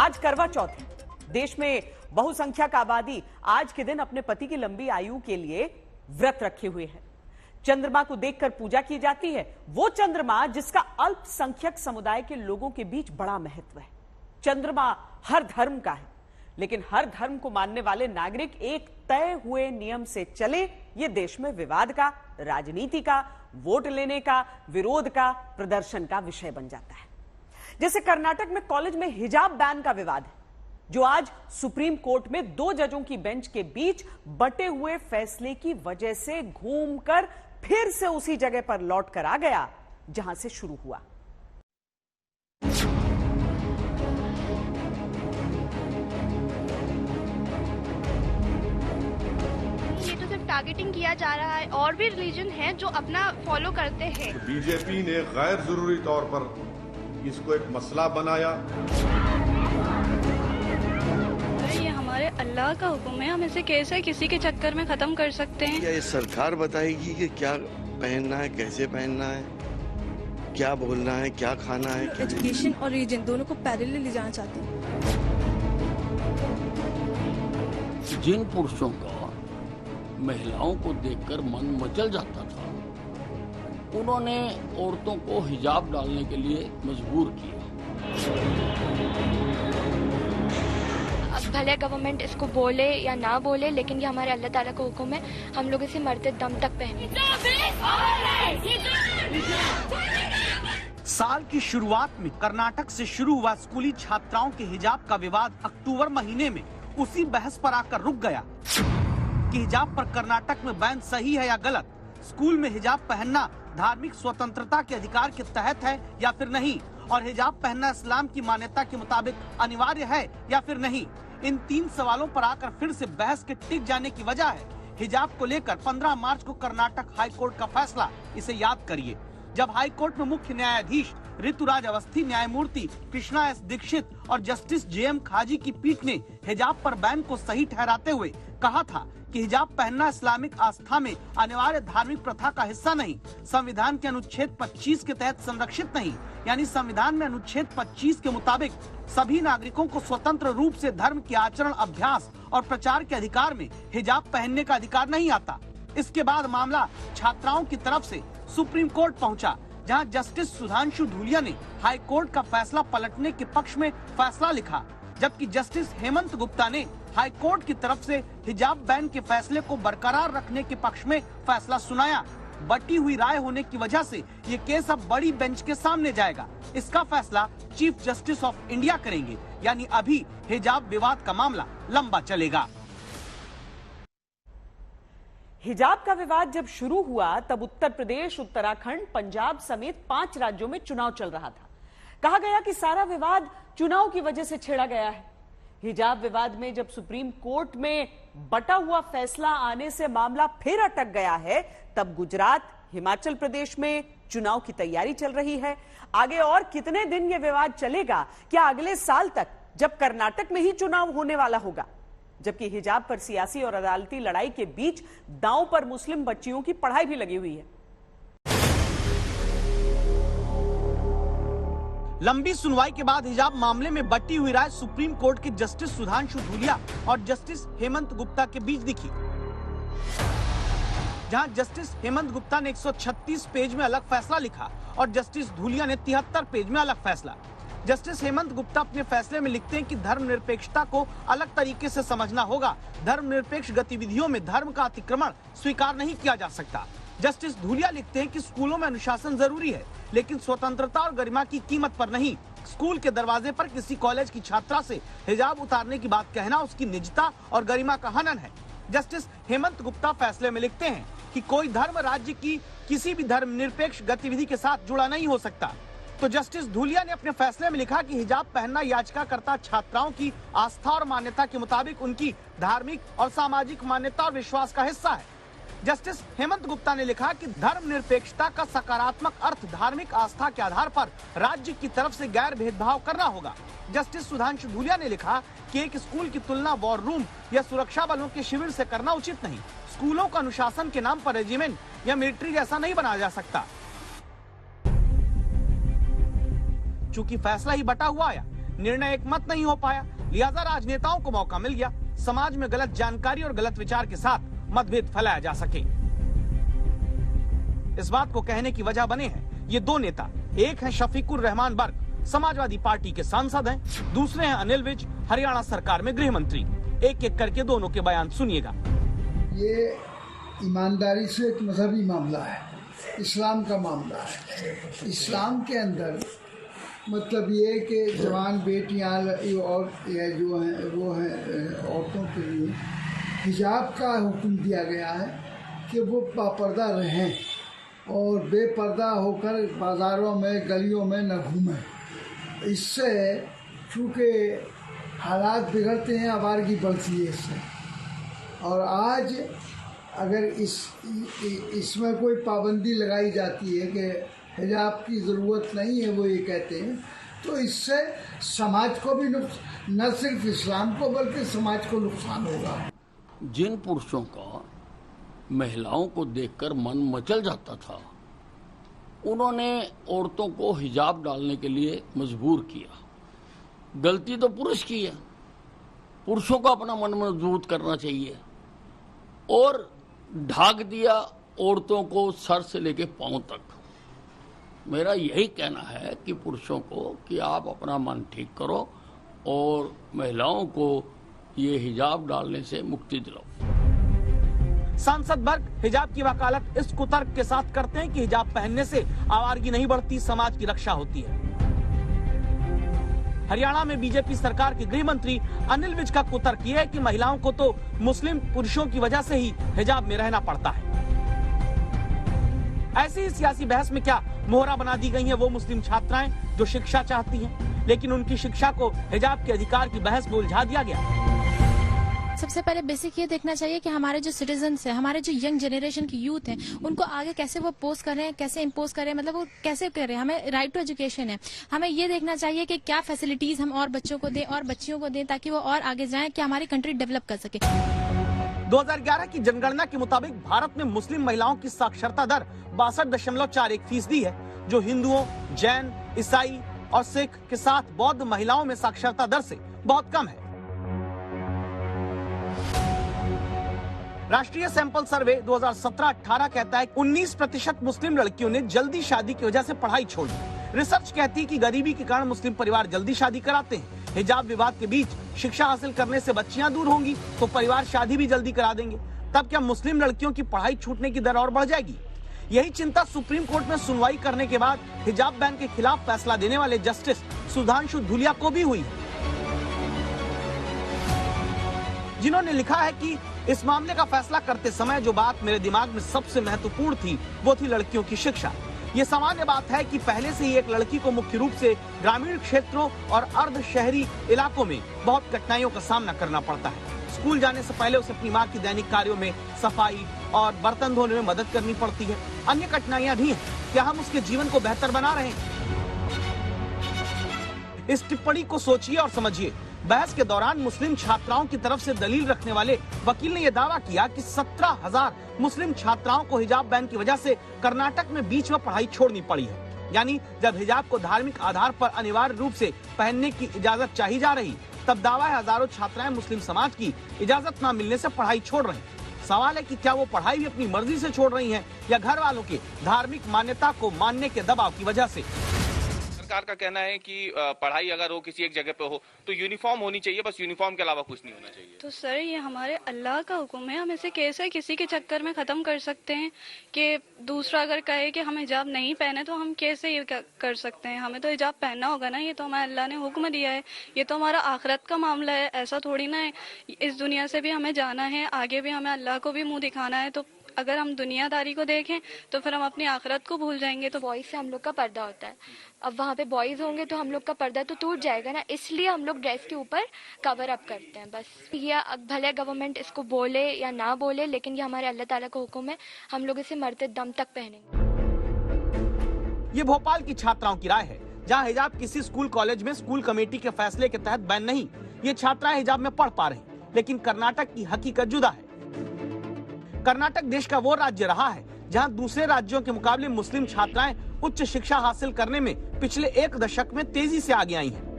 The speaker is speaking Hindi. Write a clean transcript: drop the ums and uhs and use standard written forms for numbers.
आज करवा चौथ है। देश में बहुसंख्यक आबादी आज के दिन अपने पति की लंबी आयु के लिए व्रत रखे हुए है। चंद्रमा को देखकर पूजा की जाती है, वो चंद्रमा जिसका अल्पसंख्यक समुदाय के लोगों के बीच बड़ा महत्व है। चंद्रमा हर धर्म का है, लेकिन हर धर्म को मानने वाले नागरिक एक तय हुए नियम से चले, ये देश में विवाद का, राजनीति का, वोट लेने का, विरोध का, प्रदर्शन का विषय बन जाता है। जैसे कर्नाटक में कॉलेज में हिजाब बैन का विवाद है, जो आज सुप्रीम कोर्ट में 2 जजों की बेंच के बीच बटे हुए फैसले की वजह से घूमकर फिर से उसी जगह पर लौट कर आ गया जहां से शुरू हुआ। ये तो सिर्फ टारगेटिंग किया जा रहा है, और भी रिलीजन हैं जो अपना फॉलो करते हैं। बीजेपी ने गैर जरूरी तौर पर इसको एक मसला बनाया। ये हमारे अल्लाह का हुक्म है, हम इसे कैसे किसी के चक्कर में खत्म कर सकते हैं? ये सरकार बताएगी कि क्या पहनना है, कैसे पहनना है, क्या बोलना है, क्या खाना है। एजुकेशन और रिलीजन दोनों को पैरेलल ले जाना चाहती हूँ। जिन पुरुषों का महिलाओं को देखकर मन मचल जाता था, उन्होंने औरतों को हिजाब डालने के लिए मजबूर किया। अब भले गवर्नमेंट इसको बोले या ना बोले, लेकिन ये हमारे अल्लाह ताला का हुक्म है, हम लोग इसे मरते दम तक पहने। साल की शुरुआत में कर्नाटक से शुरू हुआ स्कूली छात्राओं के हिजाब का विवाद अक्टूबर महीने में उसी बहस पर आकर रुक गया कि हिजाब पर कर्नाटक में बैन सही है या गलत, स्कूल में हिजाब पहनना धार्मिक स्वतंत्रता के अधिकार के तहत है या फिर नहीं, और हिजाब पहनना इस्लाम की मान्यता के मुताबिक अनिवार्य है या फिर नहीं। इन 3 सवालों पर आकर फिर से बहस के टिक जाने की वजह है हिजाब को लेकर 15 मार्च को कर्नाटक हाई कोर्ट का फैसला। इसे याद करिए, जब हाई कोर्ट में मुख्य न्यायाधीश ऋतुराज अवस्थी, न्यायमूर्ति कृष्णा एस दीक्षित और जस्टिस JM खाजी की पीठ ने हिजाब पर बैन को सही ठहराते हुए कहा था कि हिजाब पहनना इस्लामिक आस्था में अनिवार्य धार्मिक प्रथा का हिस्सा नहीं, संविधान के अनुच्छेद 25 के तहत संरक्षित नहीं, यानी संविधान में अनुच्छेद 25 के मुताबिक सभी नागरिकों को स्वतंत्र रूप से धर्म के आचरण, अभ्यास और प्रचार के अधिकार में हिजाब पहनने का अधिकार नहीं आता। इसके बाद मामला छात्राओं की तरफ से सुप्रीम कोर्ट पहुंचा, जहां जस्टिस सुधांशु धूलिया ने हाई कोर्ट का फैसला पलटने के पक्ष में फैसला लिखा, जबकि जस्टिस हेमंत गुप्ता ने हाई कोर्ट की तरफ से हिजाब बैन के फैसले को बरकरार रखने के पक्ष में फैसला सुनाया। बटी हुई राय होने की वजह से ये केस अब बड़ी बेंच के सामने जाएगा। इसका फैसला चीफ जस्टिस ऑफ इंडिया करेंगे, यानी अभी हिजाब विवाद का मामला लंबा चलेगा। हिजाब का विवाद जब शुरू हुआ तब उत्तर प्रदेश, उत्तराखंड, पंजाब समेत 5 राज्यों में चुनाव चल रहा था। कहा गया कि सारा विवाद चुनाव की वजह से छेड़ा गया है। हिजाब विवाद में जब सुप्रीम कोर्ट में बटा हुआ फैसला आने से मामला फिर अटक गया है, तब गुजरात, हिमाचल प्रदेश में चुनाव की तैयारी चल रही है। आगे और कितने दिन ये विवाद चलेगा? क्या अगले साल तक, जब कर्नाटक में ही चुनाव होने वाला होगा? जबकि हिजाब पर सियासी और अदालती लड़ाई के बीच दांव पर मुस्लिम बच्चियों की पढ़ाई भी लगी हुई है। लंबी सुनवाई के बाद हिजाब मामले में बटी हुई राय सुप्रीम कोर्ट के जस्टिस सुधांशु धूलिया और जस्टिस हेमंत गुप्ता के बीच दिखी, जहां जस्टिस हेमंत गुप्ता ने 136 पेज में अलग फैसला लिखा और जस्टिस धूलिया ने 73 पेज में अलग फैसला। जस्टिस हेमंत गुप्ता अपने फैसले में लिखते हैं कि धर्मनिरपेक्षता को अलग तरीके से समझना होगा। धर्मनिरपेक्ष गतिविधियों में धर्म का अतिक्रमण स्वीकार नहीं किया जा सकता। जस्टिस धूलिया लिखते हैं कि स्कूलों में अनुशासन जरूरी है, लेकिन स्वतंत्रता और गरिमा की कीमत पर नहीं। स्कूल के दरवाजे पर किसी कॉलेज की छात्रा से हिजाब उतारने की बात कहना उसकी निजता और गरिमा का हनन है। जस्टिस हेमंत गुप्ता फैसले में लिखते हैं कि कोई धर्म राज्य की किसी भी धर्मनिरपेक्ष गतिविधि के साथ जुड़ा नहीं हो सकता। तो जस्टिस धूलिया ने अपने फैसले में लिखा कि हिजाब पहनना याचिकाकर्ता छात्राओं की आस्था और मान्यता के मुताबिक उनकी धार्मिक और सामाजिक मान्यता और विश्वास का हिस्सा है। जस्टिस हेमंत गुप्ता ने लिखा कि धर्मनिरपेक्षता का सकारात्मक अर्थ धार्मिक आस्था के आधार पर राज्य की तरफ से गैर भेदभाव करना होगा। जस्टिस सुधांशु धूलिया ने लिखा कि एक स्कूल की तुलना वॉर रूम या सुरक्षा बलों के शिविर से करना उचित नहीं। स्कूलों को अनुशासन के नाम पर रेजिमेंट या मिलिट्री जैसा नहीं बनाया जा सकता। चूंकि फैसला ही बटा हुआ आया, निर्णय एकमत नहीं हो पाया, लिहाजा राजनेताओं को मौका मिल गया समाज में गलत जानकारी और गलत विचार के साथ मतभेद फैलाया जा सके। इस बात को कहने की वजह बने हैं ये दो नेता। एक है शफीकुर रहमान बर्क, समाजवादी पार्टी के सांसद हैं, दूसरे हैं अनिल विज, हरियाणा सरकार में गृह मंत्री। एक एक करके दोनों के बयान सुनिएगा। ये ईमानदारी से एक मजहबी मामला है, इस्लाम का मामला है। इस्लाम के अंदर मतलब ये कि जवान बेटियां और जो हैं वो हैं औरतों के लिए हिजाब का हुक्म दिया गया है कि वो बापर्दा रहें और बेपर्दा होकर बाज़ारों में गलियों में न घूमें। इससे चूँकि हालात बिगड़ते हैं, आवारगी बढ़ती है इससे। और आज अगर इसमें कोई पाबंदी लगाई जाती है कि हिजाब की ज़रूरत नहीं है, वो ये कहते हैं, तो इससे समाज को भी न सिर्फ इस्लाम को बल्कि समाज को नुकसान होगा। जिन पुरुषों का महिलाओं को देखकर मन मचल जाता था, उन्होंने औरतों को हिजाब डालने के लिए मजबूर किया। गलती तो पुरुष की है, पुरुषों को अपना मन मजबूत करना चाहिए, और ढाक दिया औरतों को सर से लेके पांव तक। मेरा यही कहना है कि पुरुषों को कि आप अपना मन ठीक करो और महिलाओं को ये हिजाब डालने से मुक्ति दिलाओ। सांसद बर्क हिजाब की वकालत इस कुतर्क के साथ करते हैं कि हिजाब पहनने से आवारगी नहीं बढ़ती, समाज की रक्षा होती है। हरियाणा में बीजेपी सरकार के गृह मंत्री अनिल विज का कुतर्क यह है कि महिलाओं को तो मुस्लिम पुरुषों की वजह से ही हिजाब में रहना पड़ता है। ऐसी ही सियासी बहस में क्या मोहरा बना दी गई हैं वो मुस्लिम छात्राएं जो शिक्षा चाहती हैं, लेकिन उनकी शिक्षा को हिजाब के अधिकार की बहस में उलझा दिया गया। सबसे पहले बेसिक ये देखना चाहिए कि हमारे जो सिटीजन्स हैं, हमारे जो यंग जनरेशन की यूथ है, उनको आगे कैसे वो पोस्ट कर रहे हैं, कैसे इम्पोज कर रहे हैं, मतलब वो कैसे कर रहे हैं। हमें राइट टू एजुकेशन है, हमें ये देखना चाहिए कि क्या फैसिलिटीज हम और बच्चों को दें और बच्चियों को दें ताकि वो और आगे जाएं, कि हमारी कंट्री डेवलप कर सके। 2011 की जनगणना के मुताबिक भारत में मुस्लिम महिलाओं की साक्षरता दर 62.41% है, जो हिंदुओं, जैन, ईसाई और सिख के साथ बौद्ध महिलाओं में साक्षरता दर से बहुत कम है। राष्ट्रीय सैंपल सर्वे 2017-18 कहता है 19% मुस्लिम लड़कियों ने जल्दी शादी की वजह से पढ़ाई छोड़ी। रिसर्च कहती है कि गरीबी के कारण मुस्लिम परिवार जल्दी शादी कराते हैं। हिजाब विवाद के बीच शिक्षा हासिल करने से बच्चियां दूर होंगी तो परिवार शादी भी जल्दी करा देंगे। तब क्या मुस्लिम लड़कियों की पढ़ाई छूटने की दर और बढ़ जाएगी? यही चिंता सुप्रीम कोर्ट में सुनवाई करने के बाद हिजाब बैन के खिलाफ फैसला देने वाले जस्टिस सुधांशु धुलिया को भी हुई, जिन्होंने लिखा है कि इस मामले का फैसला करते समय जो बात मेरे दिमाग में सबसे महत्वपूर्ण थी वो थी लड़कियों की शिक्षा। ये सामान्य बात है कि पहले से ही एक लड़की को मुख्य रूप से ग्रामीण क्षेत्रों और अर्ध शहरी इलाकों में बहुत कठिनाइयों का सामना करना पड़ता है। स्कूल जाने से पहले उसे अपनी माँ की दैनिक कार्यों में सफाई और बर्तन धोने में मदद करनी पड़ती है। अन्य कठिनाइयां भी हैं। क्या हम उसके जीवन को बेहतर बना रहे हैं? इस टिप्पणी को सोचिए और समझिए। बहस के दौरान मुस्लिम छात्राओं की तरफ से दलील रखने वाले वकील ने यह दावा किया कि 17,000 मुस्लिम छात्राओं को हिजाब बैन की वजह से कर्नाटक में बीच में पढ़ाई छोड़नी पड़ी है। यानी जब हिजाब को धार्मिक आधार पर अनिवार्य रूप से पहनने की इजाजत चाही जा रही, तब दावा है हजारों छात्राएं मुस्लिम समाज की इजाजत न मिलने से पढ़ाई छोड़ रही। सवाल है कि क्या वो पढ़ाई भी अपनी मर्जी से छोड़ रही हैं या घर वालों के धार्मिक मान्यता को मानने के दबाव की वजह से। सरकार का कहना है कि पढ़ाई अगर हो किसी एक जगह पे हो तो यूनिफॉर्म होनी चाहिए, बस यूनिफॉर्म के अलावा कुछ नहीं होना चाहिए। तो सर ये हमारे अल्लाह का हुक्म है, हम इसे कैसे किसी के चक्कर में खत्म कर सकते हैं कि दूसरा अगर कहे कि हम हिजाब नहीं पहने तो हम कैसे ये कर सकते हैं? हमें तो हिजाब पहनना होगा ना, ये तो हमारे अल्लाह ने हुक्म दिया है, ये तो हमारा आखिरत का मामला है। ऐसा थोड़ी ना है, इस दुनिया से भी हमें जाना है, आगे भी हमें अल्लाह को भी मुंह दिखाना है। तो अगर हम दुनियादारी को देखें तो फिर हम अपनी आखिरत को भूल जाएंगे। तो बॉयज से हम लोग का पर्दा होता है, अब वहाँ पे बॉयज होंगे तो हम लोग का पर्दा तो टूट जाएगा ना, इसलिए हम लोग ड्रेस के ऊपर कवर अप करते हैं बस। ये भले गवर्नमेंट इसको बोले या ना बोले, लेकिन ये हमारे अल्लाह ताला का हुक्म है, हम लोग इसे मरते दम तक पहनेंगे। ये भोपाल की छात्राओं की राय है, जहाँ हिजाब किसी स्कूल कॉलेज में स्कूल कमेटी के फैसले के तहत बैन नहीं, ये छात्राएं हिजाब में पढ़ पा रही। लेकिन कर्नाटक की हकीकत जुदा है। कर्नाटक देश का वो राज्य रहा है जहां दूसरे राज्यों के मुकाबले मुस्लिम छात्राएं उच्च शिक्षा हासिल करने में पिछले 1 दशक में तेजी से आगे आई हैं।